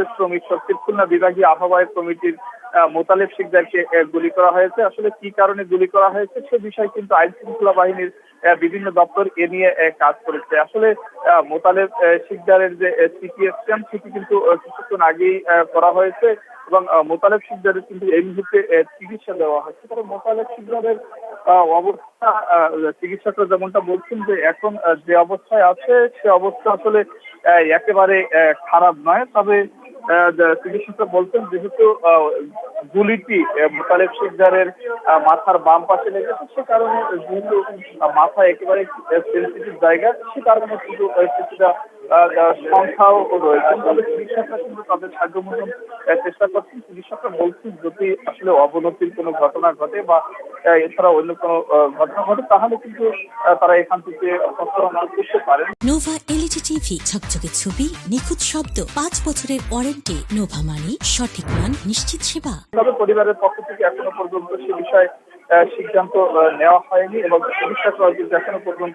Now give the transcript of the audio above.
বিশেষ শ্রমিক শক্তির খুলনা বিভাগীয় আহ্বায়ক কমিটির মোতালেব শিকদারকে গুলি করা হয়েছে। আসলে কি কারণে গুলি করা হয়েছে সে বিষয়ে কিন্তু আইন শৃঙ্খলা বাহিনীর বিভিন্ন দপ্তর এ নিয়ে কাজ করেছে। আসলে মোতালেব শিকদারের যে সিটি সেটি কিন্তু কিছুক্ষণ আগেই করা হয়েছে এবং মোতালেব শিকদারের কিন্তু এই মুহূর্তে চিকিৎসা দেওয়া হচ্ছে। কারণ মোতালেব শিকদারের অবস্থা চিকিৎসকরা যেমনটা বলছেন যে এখন যে অবস্থায় আছে সে অবস্থা আসলে একেবারে খারাপ নয়। তবে চিকিৎসকরা বলছেন যেহেতু গুলিটি মোতালেব শিকদারের মাথার বাম পাশে লেগেছে সে কারণে যেহেতু মাথা একেবারে সেন্সিটিভ জায়গা সে কারণে কিন্তু কিছুটা সংখ্যাও রয়েছে। তবে চিকিৎসকরা কিন্তু তাদের সাধ্য মতন চেষ্টা করছেন। চিকিৎসকরা বলছেন যদি আসলে অবনতির কোনো ঘটনা ঘটে বা এছাড়া অন্য কোনো ঘটনা ঘটে তাহলে কিন্তু তারা এখান থেকে প্রস্তাবনা করতে পারেন। নোভা এলইডি টিভি, ঝকঝকে ছবি, নিখুঁত শব্দ, ৫ বছরের ওয়ারেন্টি। নোভা মানি সঠিক মান, নিশ্চিত সেবা। তবে পরিবারের পক্ষ থেকে এখনো পর্যন্ত সে বিষয়ে সিদ্ধান্ত নেওয়া হয়নি এবং চিকিৎসকরা কিন্তু এখনো পর্যন্ত